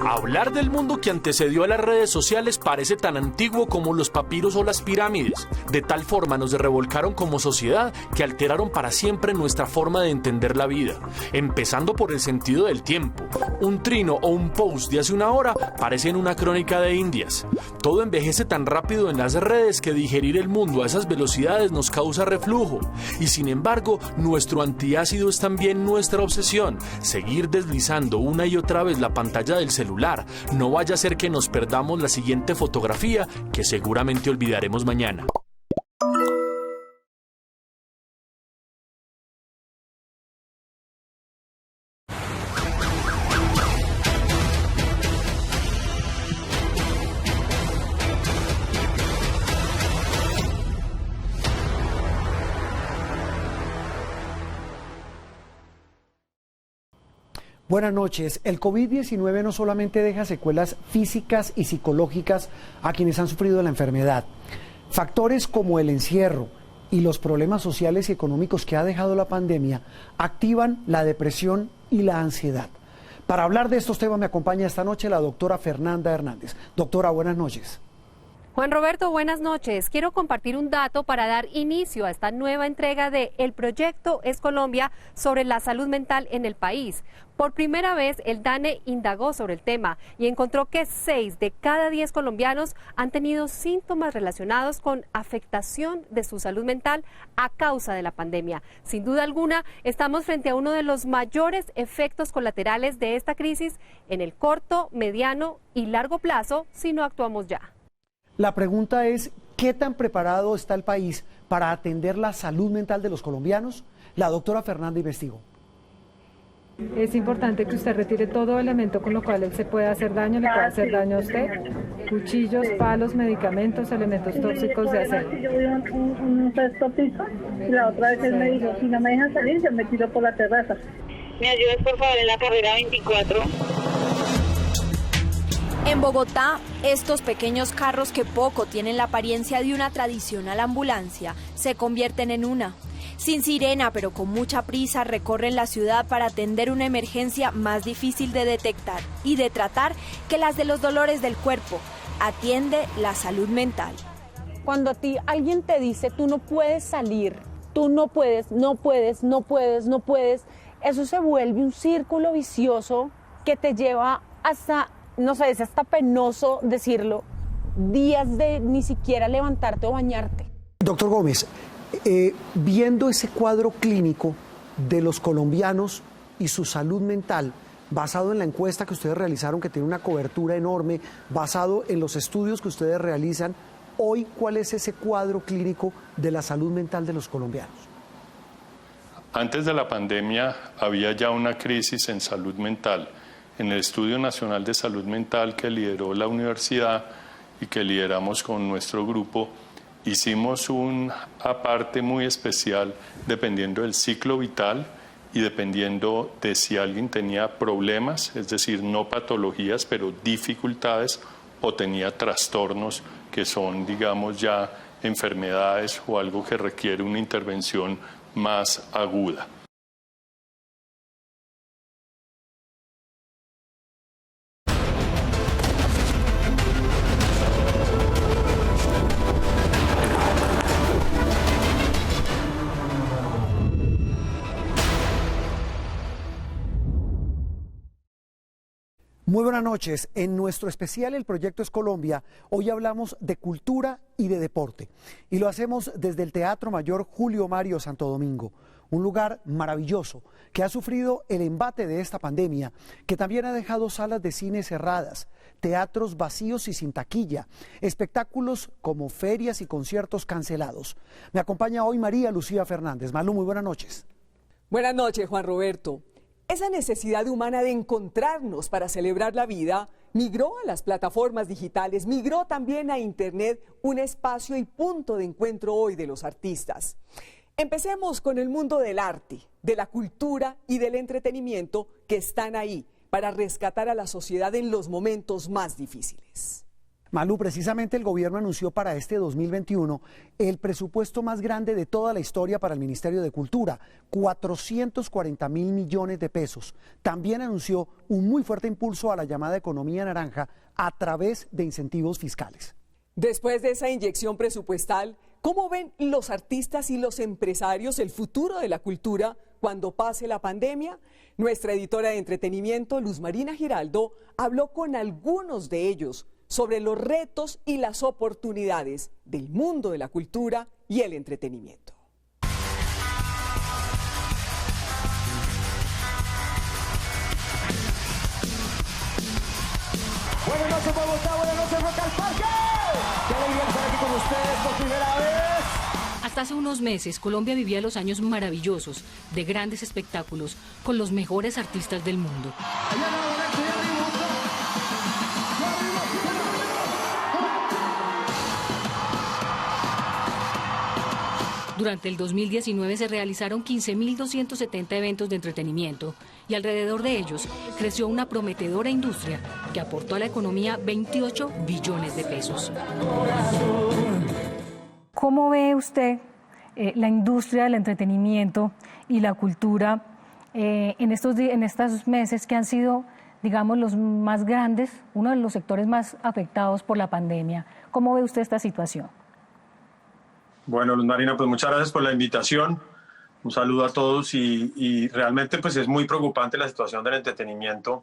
Hablar del mundo que antecedió a las redes sociales parece tan antiguo como los papiros o las pirámides. De tal forma nos revolcaron como sociedad que alteraron para siempre nuestra forma de entender la vida. Empezando por el sentido del tiempo. Un trino o un post de hace una hora parecen una crónica de Indias. Todo envejece tan rápido en las redes que digerir el mundo a esas velocidades nos causa reflujo. Y sin embargo, nuestro antiácido es también nuestra obsesión. Seguir deslizando una y otra vez la pantalla del celular. No vaya a ser que nos perdamos la siguiente fotografía que seguramente olvidaremos mañana. Buenas noches. El COVID-19 no solamente deja secuelas físicas y psicológicas a quienes han sufrido la enfermedad. Factores como el encierro y los problemas sociales y económicos que ha dejado la pandemia activan la depresión y la ansiedad. Para hablar de estos temas me acompaña esta noche la doctora Fernanda Hernández. Doctora, buenas noches. Juan Roberto, buenas noches. Quiero compartir un dato para dar inicio a esta nueva entrega de El Proyecto Es Colombia sobre la salud mental en el país. Por primera vez, el DANE indagó sobre el tema y encontró que 6 de cada 10 colombianos han tenido síntomas relacionados con afectación de su salud mental a causa de la pandemia. Sin duda alguna, estamos frente a uno de los mayores efectos colaterales de esta crisis en el corto, mediano y largo plazo si no actuamos ya. La pregunta es, ¿qué tan preparado está el país para atender la salud mental de los colombianos? La doctora Fernanda investigó. Es importante que usted retire todo elemento con lo cual él se pueda hacer daño, le pueda hacer daño a usted. Cuchillos, palos, medicamentos, elementos tóxicos de acero. Yo vi un sexto piso y la otra vez él me dijo, si no me dejan salir, yo me tiro por la terraza. ¿Me ayudas por favor en la carrera 24? En Bogotá, estos pequeños carros que poco tienen la apariencia de una tradicional ambulancia se convierten en una. Sin sirena, pero con mucha prisa, recorren la ciudad para atender una emergencia más difícil de detectar y de tratar que las de los dolores del cuerpo. Atiende la salud mental. Cuando a ti alguien te dice tú no puedes salir, tú no puedes, eso se vuelve un círculo vicioso que te lleva hasta, no sé, es hasta penoso decirlo, días de ni siquiera levantarte o bañarte. Doctor Gómez, viendo ese cuadro clínico de los colombianos y su salud mental, basado en la encuesta que ustedes realizaron, que tiene una cobertura enorme, basado en los estudios que ustedes realizan, Hoy, ¿cuál es ese cuadro clínico de la salud mental de los colombianos? Antes de la pandemia había ya una crisis en salud mental. En el Estudio Nacional de Salud Mental que lideró la universidad y que lideramos con nuestro grupo, hicimos un aparte muy especial dependiendo del ciclo vital y dependiendo de si alguien tenía problemas, es decir, no patologías, pero dificultades, o tenía trastornos que son, digamos, ya enfermedades o algo que requiere una intervención más aguda. Muy buenas noches. En nuestro especial El Proyecto es Colombia, hoy hablamos de cultura y de deporte. Y lo hacemos desde el Teatro Mayor Julio Mario Santo Domingo, un lugar maravilloso que ha sufrido el embate de esta pandemia, que también ha dejado salas de cine cerradas, teatros vacíos y sin taquilla, espectáculos como ferias y conciertos cancelados. Me acompaña hoy María Lucía Fernández. Malú, muy buenas noches. Buenas noches, Juan Roberto. Esa necesidad humana de encontrarnos para celebrar la vida migró a las plataformas digitales, migró también a Internet, un espacio y punto de encuentro hoy de los artistas. Empecemos con el mundo del arte, de la cultura y del entretenimiento que están ahí para rescatar a la sociedad en los momentos más difíciles. Malú, precisamente el gobierno anunció para este 2021 el presupuesto más grande de toda la historia para el Ministerio de Cultura, 440.000 millones de pesos. También anunció un muy fuerte impulso a la llamada economía naranja a través de incentivos fiscales. Después de esa inyección presupuestal, ¿cómo ven los artistas y los empresarios el futuro de la cultura cuando pase la pandemia? Nuestra editora de entretenimiento, Luz Marina Giraldo, habló con algunos de ellos sobre los retos y las oportunidades del mundo de la cultura y el entretenimiento. Buenas noches, Bogotá, buenas noches, Rock al Parque. Qué alegría estar aquí con ustedes por primera vez. Hasta hace unos meses, Colombia vivía los años maravillosos de grandes espectáculos con los mejores artistas del mundo. Durante el 2019 se realizaron 15.270 eventos de entretenimiento y alrededor de ellos creció una prometedora industria que aportó a la economía 28 billones de pesos. ¿Cómo ve usted la industria del entretenimiento y la cultura en estos meses que han sido, digamos, los más grandes, uno de los sectores más afectados por la pandemia? ¿Cómo ve usted esta situación? Bueno, Luz Marina, pues muchas gracias por la invitación. Un saludo a todos y realmente pues es muy preocupante la situación del entretenimiento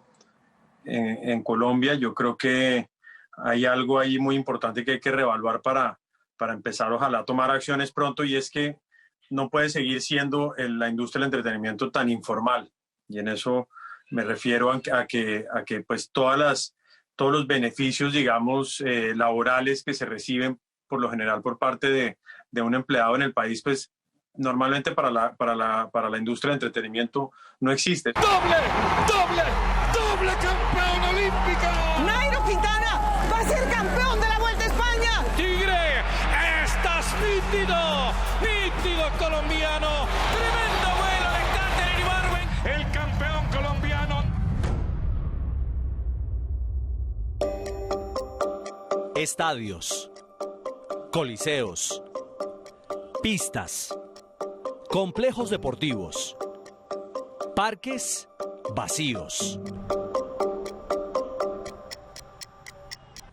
en Colombia. Yo creo que hay algo ahí muy importante que hay que reevaluar para empezar, ojalá, a tomar acciones pronto, y es que no puede seguir siendo la industria del entretenimiento tan informal. Y en eso me refiero a que pues todos los beneficios, digamos, laborales que se reciben por lo general por parte de un empleado en el país, pues normalmente para la industria del entretenimiento no existe. ¡Doble campeón olímpico! Nairo Quintana va a ser campeón de la Vuelta a España. ¡Tigre! ¡Estás nítido colombiano! ¡Tremendo vuelo de Catherine Ibargüen, el campeón colombiano! Estadios, coliseos, pistas, complejos deportivos, parques vacíos.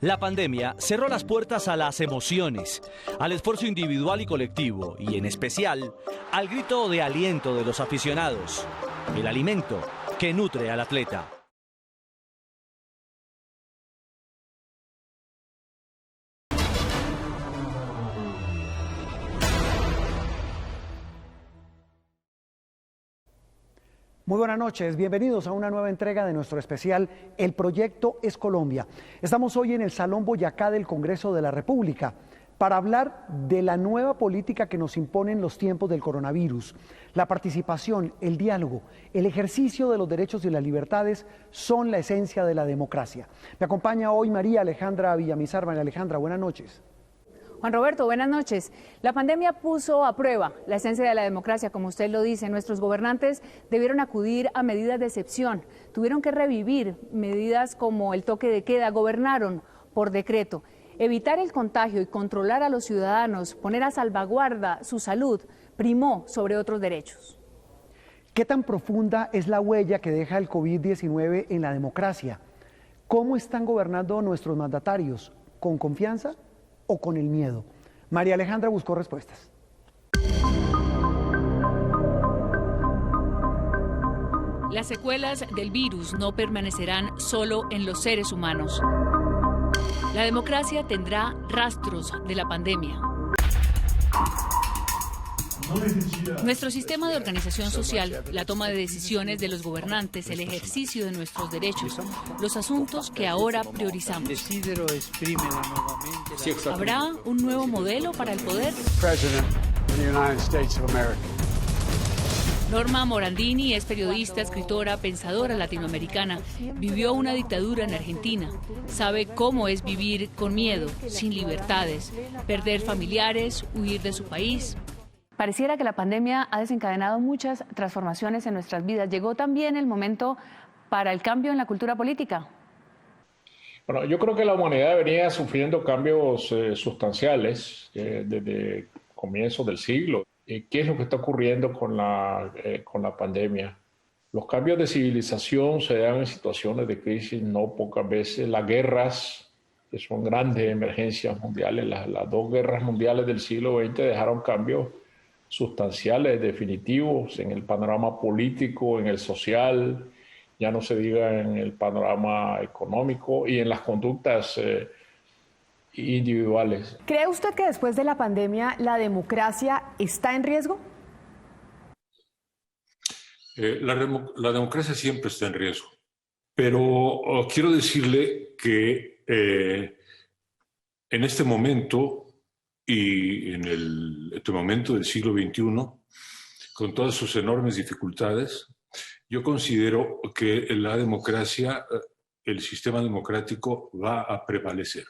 La pandemia cerró las puertas a las emociones, al esfuerzo individual y colectivo, y en especial al grito de aliento de los aficionados, el alimento que nutre al atleta. Muy buenas noches, bienvenidos a una nueva entrega de nuestro especial El Proyecto es Colombia. Estamos hoy en el Salón Boyacá del Congreso de la República. para hablar de la nueva política que nos imponen los tiempos del coronavirus. La participación, el diálogo, el ejercicio de los derechos y las libertades son la esencia de la democracia. Me acompaña hoy María Alejandra Villamizar. María Alejandra, buenas noches. Juan Roberto, buenas noches. La pandemia puso a prueba la esencia de la democracia, como usted lo dice. Nuestros gobernantes debieron acudir a medidas de excepción, tuvieron que revivir medidas como el toque de queda, gobernaron por decreto. Evitar el contagio y controlar a los ciudadanos, poner a salvaguarda su salud, primó sobre otros derechos. ¿Qué tan profunda es la huella que deja el COVID-19 en la democracia? ¿Cómo están gobernando nuestros mandatarios? ¿Con confianza o con el miedo? María Alejandra buscó respuestas. Las secuelas del virus no permanecerán solo en los seres humanos. La democracia tendrá rastros de la pandemia. Nuestro sistema de organización social, la toma de decisiones de los gobernantes, el ejercicio de nuestros derechos, los asuntos que ahora priorizamos. ¿Habrá un nuevo modelo para el poder? Norma Morandini es periodista, escritora, pensadora latinoamericana. Vivió una dictadura en Argentina. Sabe cómo es vivir con miedo, sin libertades, perder familiares, huir de su país. Pareciera que la pandemia ha desencadenado muchas transformaciones en nuestras vidas. ¿Llegó también el momento para el cambio en la cultura política? Bueno, yo creo que la humanidad venía sufriendo cambios sustanciales desde comienzos del siglo. ¿Qué es lo que está ocurriendo con la pandemia? Los cambios de civilización se dan en situaciones de crisis, no pocas veces. Las guerras, que son grandes emergencias mundiales, las dos guerras mundiales del siglo XX dejaron cambios sustanciales, definitivos, en el panorama político, en el social, ya no se diga en el panorama económico y en las conductas individuales. ¿Cree usted que después de la pandemia la democracia está en riesgo? La democracia siempre está en riesgo, pero quiero decirle que en este momento y en este momento del siglo XXI, con todas sus enormes dificultades, yo considero que la democracia, el sistema democrático va a prevalecer.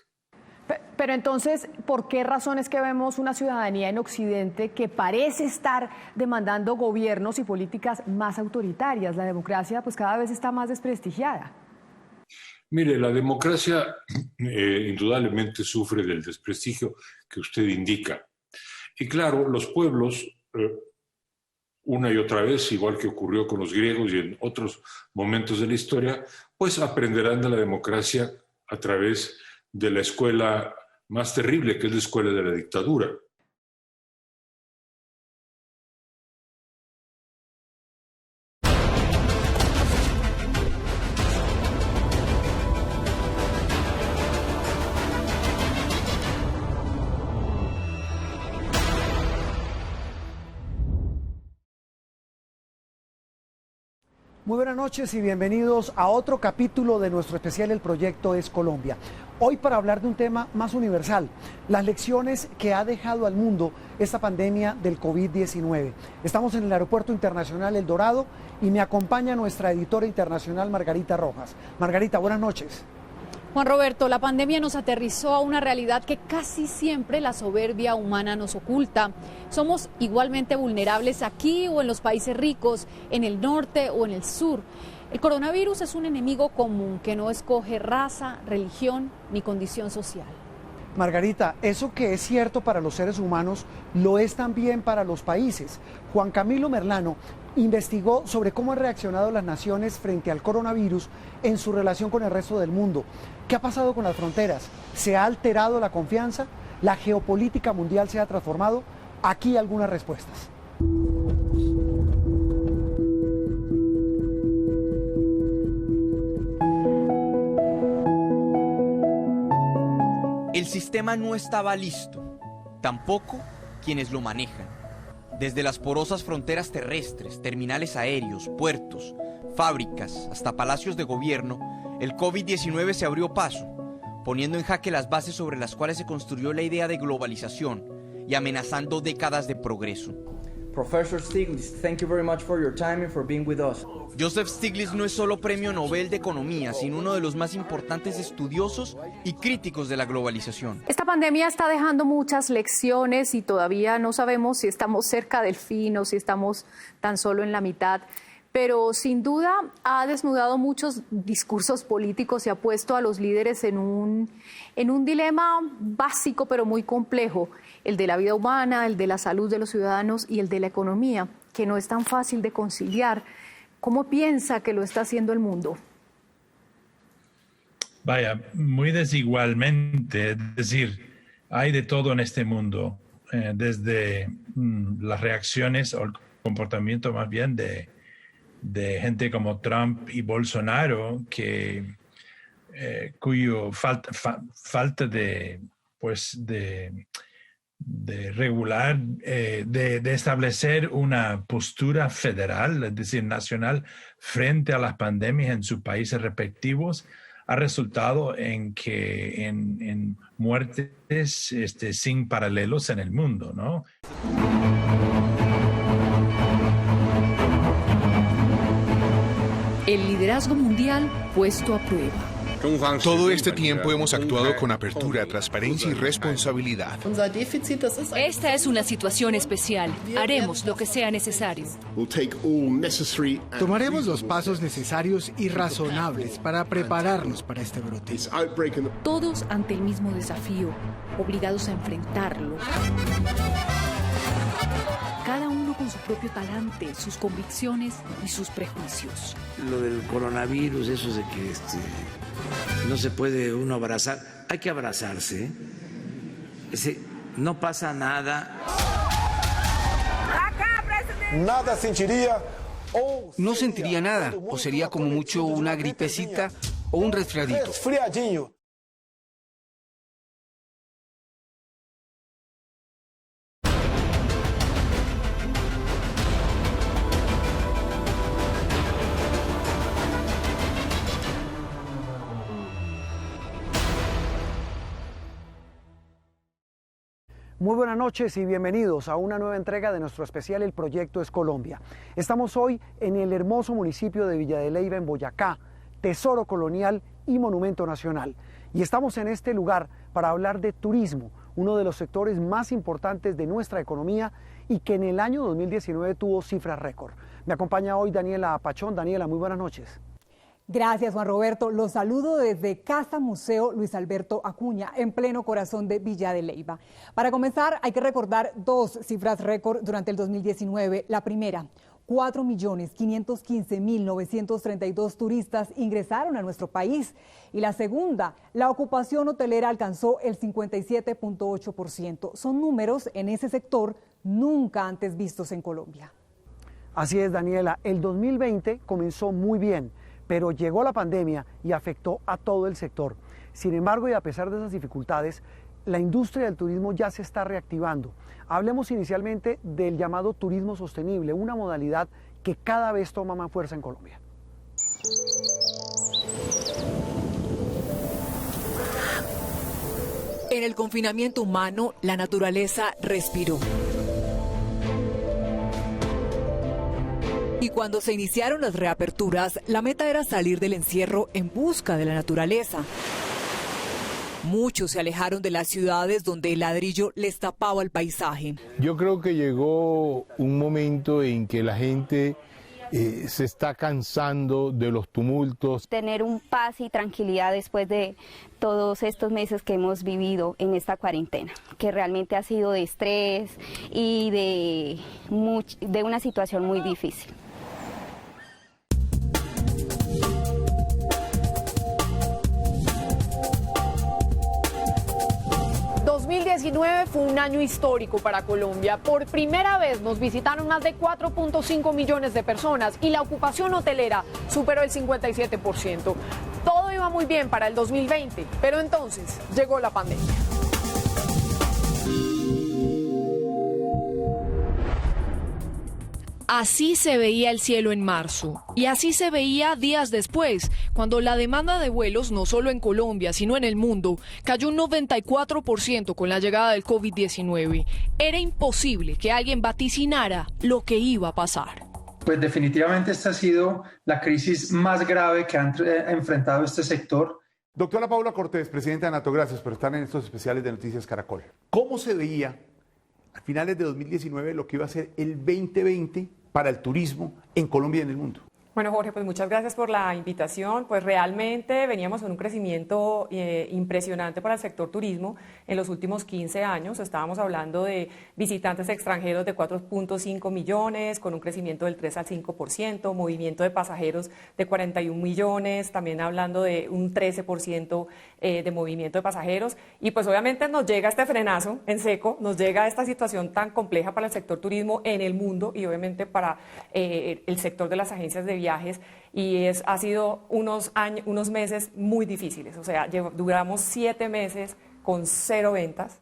Pero entonces, ¿por qué razón es que vemos una ciudadanía en Occidente que parece estar demandando gobiernos y políticas más autoritarias? La democracia pues cada vez está más desprestigiada. Mire, la democracia indudablemente sufre del desprestigio que usted indica. Y claro, los pueblos, una y otra vez, igual que ocurrió con los griegos y en otros momentos de la historia, pues aprenderán de la democracia a través de la escuela más terrible, que es la escuela de la dictadura. Muy buenas noches y bienvenidos a otro capítulo de nuestro especial El Proyecto es Colombia. Hoy para hablar de un tema más universal, las lecciones que ha dejado al mundo esta pandemia del COVID-19. Estamos en el Aeropuerto Internacional El Dorado y me acompaña nuestra editora internacional Margarita Rojas. Margarita, buenas noches. Juan Roberto, la pandemia nos aterrizó a una realidad que casi siempre la soberbia humana nos oculta. Somos igualmente vulnerables aquí o en los países ricos, en el norte o en el sur. El coronavirus es un enemigo común que no escoge raza, religión ni condición social. Margarita, eso que es cierto para los seres humanos, lo es también para los países. Juan Camilo Merlano investigó sobre cómo han reaccionado las naciones frente al coronavirus en su relación con el resto del mundo. ¿Qué ha pasado con las fronteras? ¿Se ha alterado la confianza? ¿La geopolítica mundial se ha transformado? Aquí algunas respuestas. El sistema no estaba listo, tampoco quienes lo manejan. Desde las porosas fronteras terrestres, terminales aéreos, puertos, fábricas, hasta palacios de gobierno, el COVID-19 se abrió paso poniendo en jaque las bases sobre las cuales se construyó la idea de globalización y amenazando décadas de progreso. Professor Stiglitz, thank you very much for your time and for being with us. Joseph Stiglitz no es solo premio Nobel de Economía, sino uno de los más importantes estudiosos y críticos de la globalización. Esta pandemia está dejando muchas lecciones y todavía no sabemos si estamos cerca del fin o si estamos tan solo en la mitad. Pero sin duda ha desnudado muchos discursos políticos y ha puesto a los líderes en un dilema básico pero muy complejo, el de la vida humana, el de la salud de los ciudadanos y el de la economía, que no es tan fácil de conciliar. ¿Cómo piensa que lo está haciendo el mundo? Vaya, muy desigualmente, es decir, hay de todo en este mundo, desde las reacciones o el comportamiento más bien de gente como Trump y Bolsonaro, cuyo falta de regular, de establecer una postura federal, es decir, nacional, frente a las pandemias en sus países respectivos, ha resultado en muertes sin paralelos en el mundo, ¿no? El liderazgo mundial puesto a prueba. Todo este tiempo hemos actuado con apertura, transparencia y responsabilidad. Esta es una situación especial. Haremos lo que sea necesario. Tomaremos los pasos necesarios y razonables para prepararnos para este brote. Todos ante el mismo desafío, obligados a enfrentarlo. Cada uno con su propio talante, sus convicciones y sus prejuicios. Lo del coronavirus, eso de que no se puede uno abrazar, hay que abrazarse. No pasa nada. Nada sentiría. No sentiría nada, o sería como mucho una gripecita o un resfriadito. Resfriadinho. Muy buenas noches y bienvenidos a una nueva entrega de nuestro especial El Proyecto es Colombia. Estamos hoy en el hermoso municipio de Villa de Leyva, en Boyacá, tesoro colonial y monumento nacional. Y estamos en este lugar para hablar de turismo, uno de los sectores más importantes de nuestra economía y que en el año 2019 tuvo cifras récord. Me acompaña hoy Daniela Pachón. Daniela, muy buenas noches. Gracias, Juan Roberto. Los saludo desde Casa Museo Luis Alberto Acuña, en pleno corazón de Villa de Leyva. Para comenzar, hay que recordar dos cifras récord durante el 2019. La primera, 4.515.932 turistas ingresaron a nuestro país. Y la segunda, la ocupación hotelera alcanzó el 57.8%. Son números en ese sector nunca antes vistos en Colombia. Así es, Daniela. El 2020 comenzó muy bien, pero llegó la pandemia y afectó a todo el sector. Sin embargo, y a pesar de esas dificultades, la industria del turismo ya se está reactivando. Hablemos inicialmente del llamado turismo sostenible, una modalidad que cada vez toma más fuerza en Colombia. En el confinamiento humano, la naturaleza respiró. Y cuando se iniciaron las reaperturas, la meta era salir del encierro en busca de la naturaleza. Muchos se alejaron de las ciudades donde el ladrillo les tapaba el paisaje. Yo creo que llegó un momento en que la gente se está cansando de los tumultos. Tener un paz y tranquilidad después de todos estos meses que hemos vivido en esta cuarentena, que realmente ha sido de estrés y de una situación muy difícil. 2019 fue un año histórico para Colombia. Por primera vez nos visitaron más de 4.5 millones de personas y la ocupación hotelera superó el 57%. Todo iba muy bien para el 2020, pero entonces llegó la pandemia. Así se veía el cielo en marzo y así se veía días después, cuando la demanda de vuelos, no solo en Colombia, sino en el mundo, cayó un 94% con la llegada del COVID-19. Era imposible que alguien vaticinara lo que iba a pasar. Pues definitivamente esta ha sido la crisis más grave que ha enfrentado este sector. Doctora Paula Cortés, presidenta de ANATO, gracias por estar en estos especiales de Noticias Caracol. ¿Cómo se veía a finales de 2019 lo que iba a ser el 2020 para el turismo en Colombia y en el mundo? Bueno, Jorge, pues muchas gracias por la invitación. Pues realmente veníamos con un crecimiento impresionante para el sector turismo en los últimos 15 años. Estábamos hablando de visitantes extranjeros de 4.5 millones, con un crecimiento del 3 al 5%, movimiento de pasajeros de 41 millones, también hablando de un 13% de movimiento de pasajeros. Y pues obviamente nos llega este frenazo en seco, nos llega esta situación tan compleja para el sector turismo en el mundo y obviamente para el sector de las agencias de viajes, y ha sido unos meses muy difíciles. O sea, duramos 7 meses con 0 ventas.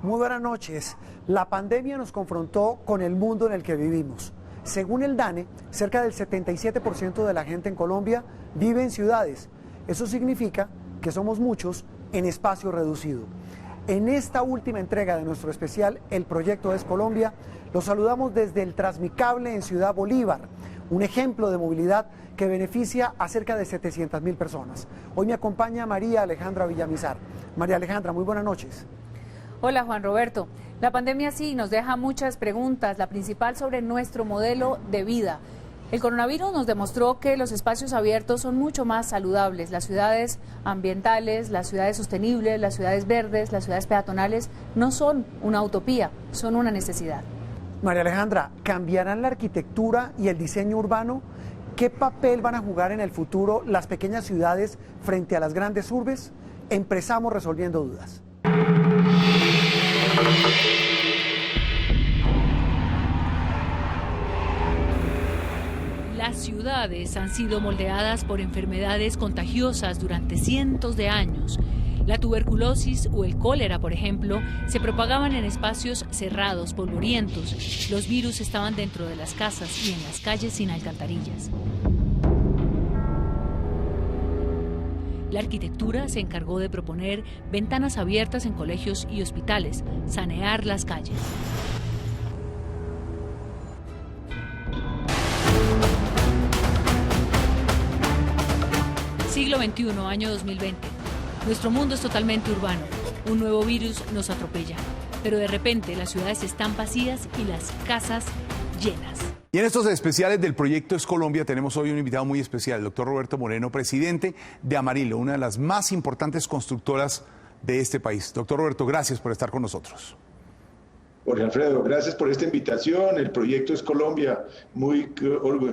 Muy buenas noches. La pandemia nos confrontó con el mundo en el que vivimos. Según el DANE, cerca del 77% de la gente en Colombia vive en ciudades. Eso significa que somos muchos en espacio reducido. En esta última entrega de nuestro especial El Proyecto es Colombia, los saludamos desde el Transmicable en Ciudad Bolívar, un ejemplo de movilidad que beneficia a cerca de 700.000 personas. Hoy me acompaña María Alejandra Villamizar. María Alejandra, muy buenas noches. Hola Juan Roberto, la pandemia sí nos deja muchas preguntas, la principal sobre nuestro modelo de vida. El coronavirus nos demostró que los espacios abiertos son mucho más saludables, las ciudades ambientales, las ciudades sostenibles, las ciudades verdes, las ciudades peatonales no son una utopía, son una necesidad. María Alejandra, ¿cambiarán la arquitectura y el diseño urbano? ¿Qué papel van a jugar en el futuro las pequeñas ciudades frente a las grandes urbes? Empezamos resolviendo dudas. Las ciudades han sido moldeadas por enfermedades contagiosas durante cientos de años. La tuberculosis o el cólera, por ejemplo, se propagaban en espacios cerrados, polvorientos. Los virus estaban dentro de las casas y en las calles sin alcantarillas. La arquitectura se encargó de proponer ventanas abiertas en colegios y hospitales, sanear las calles. Siglo XXI, año 2020. Nuestro mundo es totalmente urbano. Un nuevo virus nos atropella. Pero de repente las ciudades están vacías y las casas llenas. Y en estos especiales del Proyecto es Colombia tenemos hoy un invitado muy especial, el doctor Roberto Moreno, presidente de Amarillo, una de las más importantes constructoras de este país. Doctor Roberto, gracias por estar con nosotros. Jorge Alfredo, gracias por esta invitación. El Proyecto es Colombia, muy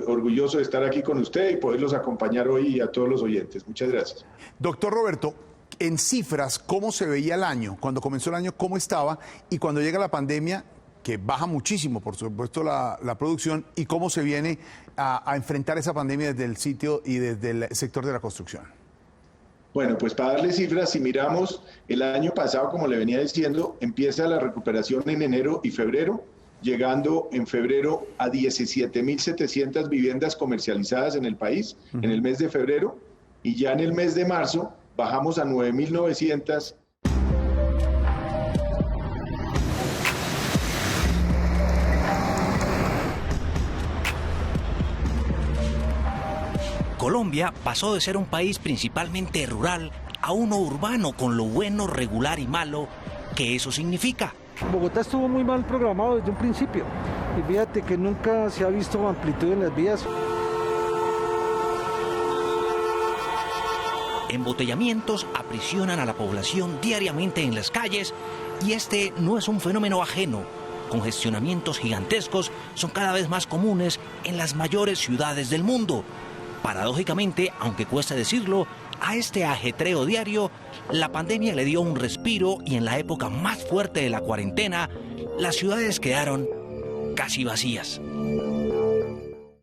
orgulloso de estar aquí con usted y poderlos acompañar hoy y a todos los oyentes. Muchas gracias. Doctor Roberto, en cifras, ¿cómo se veía el año? Cuando comenzó el año, ¿cómo estaba? Y cuando llega la pandemia, que baja muchísimo, por supuesto, la producción, y cómo se viene a enfrentar esa pandemia desde el sitio y desde el sector de la construcción. Bueno, pues para darle cifras, si miramos el año pasado, como le venía diciendo, empieza la recuperación en enero y febrero, llegando en febrero a 17.700 viviendas comercializadas en el país, en el mes de febrero, y ya en el mes de marzo bajamos a 9.900. Colombia pasó de ser un país principalmente rural a uno urbano, con lo bueno, regular y malo que eso significa. Bogotá estuvo muy mal programado desde un principio y fíjate que nunca se ha visto amplitud en las vías. Embotellamientos aprisionan a la población diariamente en las calles y este no es un fenómeno ajeno. Congestionamientos gigantescos son cada vez más comunes en las mayores ciudades del mundo. Paradójicamente, aunque cuesta decirlo, a este ajetreo diario, la pandemia le dio un respiro y en la época más fuerte de la cuarentena, las ciudades quedaron casi vacías.